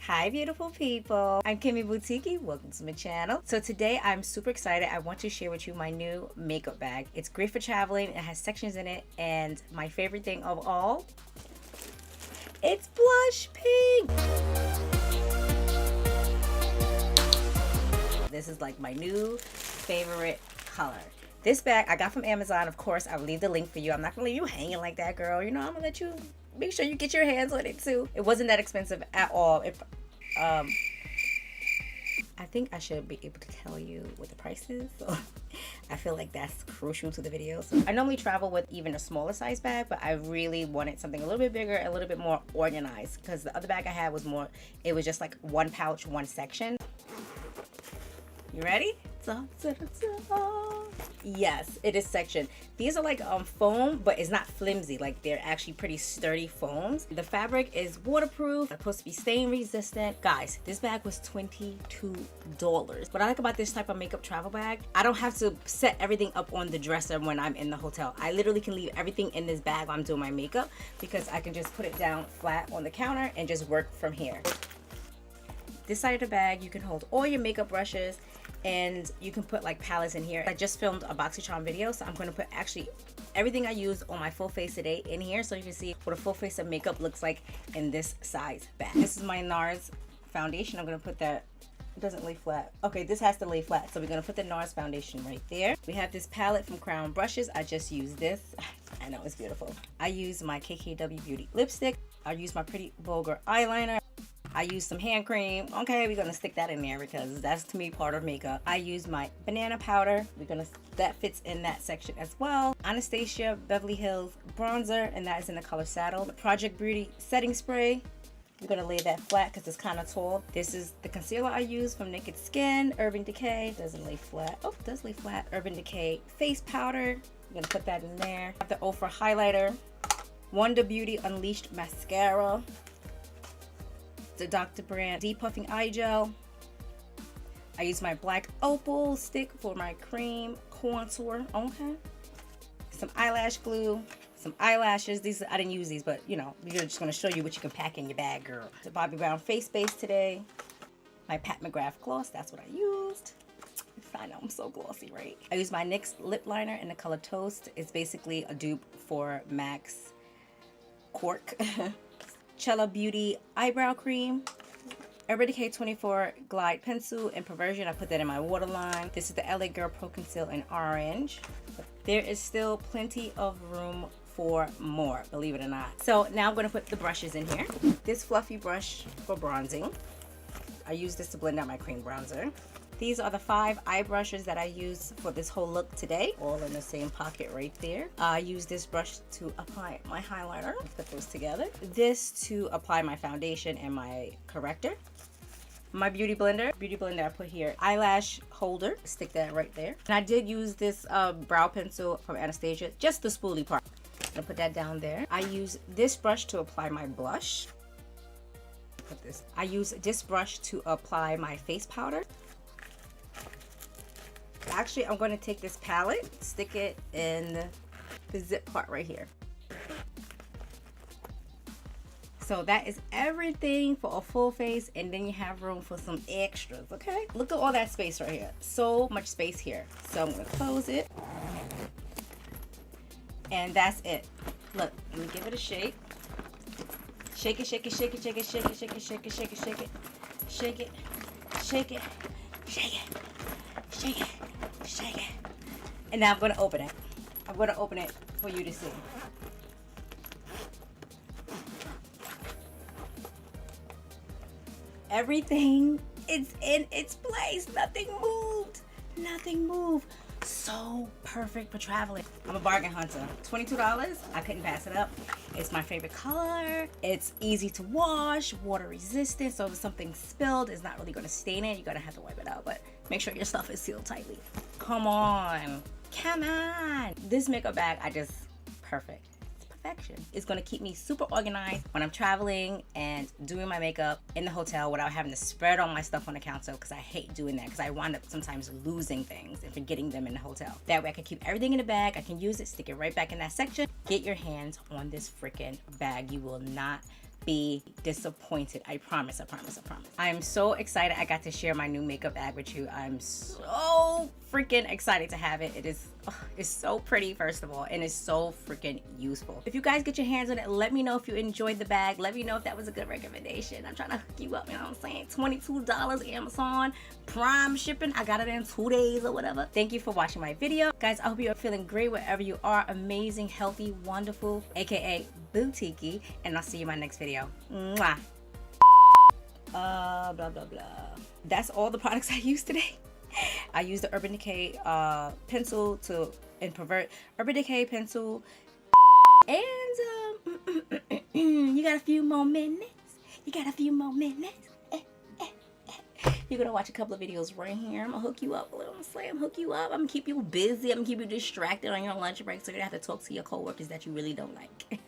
Hi beautiful people, I'm Kimmy Boutiki. Welcome to my channel. So today I'm super excited. I want to share with you my new makeup bag. It's great for traveling. It has sections in it, and my favorite thing of all, it's blush pink. This is like my new favorite color. This bag I got from Amazon. Of course, I'll leave the link for you. I'm not gonna leave you hanging like that, girl. You know, I'm gonna let you make sure you get your hands on it too. It wasn't that expensive at all. I think I should be able to tell you what the price is. So I feel like that's crucial to the video. So I normally travel with even a smaller size bag, but I really wanted something a little bit bigger, a little bit more organized, because the other bag I had was more, it was just like one pouch, one section. You ready? Yes, it is sectioned. These are like foam, but it's not flimsy. Like, they're actually pretty sturdy foams. The fabric is waterproof. It's supposed to be stain resistant. Guys, this bag was $22. What I like about this type of makeup travel bag, I don't have to set everything up on the dresser when I'm in the hotel. I literally can leave everything in this bag while I'm doing my makeup, because I can just put it down flat on the counter and just work from here. This side of the bag, you can hold all your makeup brushes, and you can put like palettes in here. I just filmed a Boxycharm video, so I'm going to put actually everything I use on my full face today in here, so you can see what a full face of makeup looks like in this size bag. This is my NARS foundation. I'm going to put that, it doesn't lay flat. Okay, this has to lay flat, so we're going to put the NARS foundation right there. We have this palette from Crown Brushes. I just use this. I know, it's beautiful. I use my KKW Beauty lipstick. I use my Pretty Vulgar eyeliner. I use some hand cream. Okay, we're gonna stick that in there because that's, to me, part of makeup. I use my banana powder. That fits in that section as well. Anastasia Beverly Hills bronzer, and that is in the color Saddle. The Project Beauty setting spray. We're gonna lay that flat because it's kind of tall. This is the concealer I use from Naked Skin, Urban Decay. Doesn't lay flat. Oh, it does lay flat. Urban Decay face powder. I'm gonna put that in there. I have the Ofra highlighter. Wonder Beauty Unleashed mascara. The Dr. Brandt depuffing eye gel. I use my black opal stick for my cream contour. Okay. Some eyelash glue, some eyelashes. These, I didn't use these, but you know, we're just going to show you what you can pack in your bag, girl. The Bobbi Brown face base today. My Pat McGrath gloss. That's what I used. I know, I'm so glossy, right? I use my NYX lip liner in the color Toast. It's basically a dupe for MAC's Cork. Cella Beauty eyebrow cream, Urban Decay 24 Glide pencil in Perversion. I put that in my waterline. This is the LA Girl Pro Conceal in orange. There is still plenty of room for more, believe it or not. So now I'm going to put the brushes in here. This fluffy brush for bronzing. I use this to blend out my cream bronzer. These are the 5 eye brushes that I use for this whole look today, all in the same pocket right there. I use this brush to apply my highlighter. Let's put those together. This to apply my foundation and my corrector. My beauty blender I put here. Eyelash holder, stick that right there. And I did use this brow pencil from Anastasia, just the spoolie part. I'm gonna put that down there. I use this brush to apply my blush. Put this. I use this brush to apply my face powder. Actually, I'm going to take this palette, stick it in the zip part right here. So that is everything for a full face, and then you have room for some extras, okay? Look at all that space right here. So much space here. So I'm going to close it. And that's it. Look, let me give it a shake. Shake it, shake it, shake it, shake it, shake it, shake it, shake it, shake it, shake it, shake it, shake it, shake it, shake it. Shake it. And now I'm going to open it. I'm going to open it for you to see. Everything is in its place. Nothing moved. Nothing moved. So perfect for traveling. I'm a bargain hunter. $22. I couldn't pass it up. It's my favorite color. It's easy to wash, water resistant, so if something spilled, it's not really going to stain it. You're going to have to wipe it out, but make sure your stuff is sealed tightly. Come on. Come on. This makeup bag, perfect. It's perfection. It's going to keep me super organized when I'm traveling and doing my makeup in the hotel without having to spread all my stuff on the counter, because I hate doing that, because I wind up sometimes losing things and forgetting them in the hotel. That way I can keep everything in the bag. I can use it, stick it right back in that section. Get your hands on this freaking bag. You will not be disappointed. I promise, I promise, I promise. I am so excited I got to share my new makeup bag with you. I'm so freaking excited to have it. It's so pretty, first of all, and it's so freaking useful. If you guys get your hands on it, let me know if you enjoyed the bag. Let me know if that was a good recommendation. I'm trying to hook you up, you know what I'm saying? $22 Amazon Prime shipping. I got it in 2 days or whatever. Thank you for watching my video. Guys, I hope you're feeling great wherever you are. Amazing, healthy, wonderful, aka Boutiki, and I'll see you in my next video. Mwah. Blah, blah, blah. That's all the products I used today. I used the Urban Decay pencil and Pervert Urban Decay pencil, and you got a few more minutes. You got a few more minutes. You're gonna watch a couple of videos right here. I'm gonna hook you up a little. I'm hook you up. I'm gonna keep you busy. I'm gonna keep you distracted on your lunch break, so you're gonna have to talk to your coworkers that you really don't like.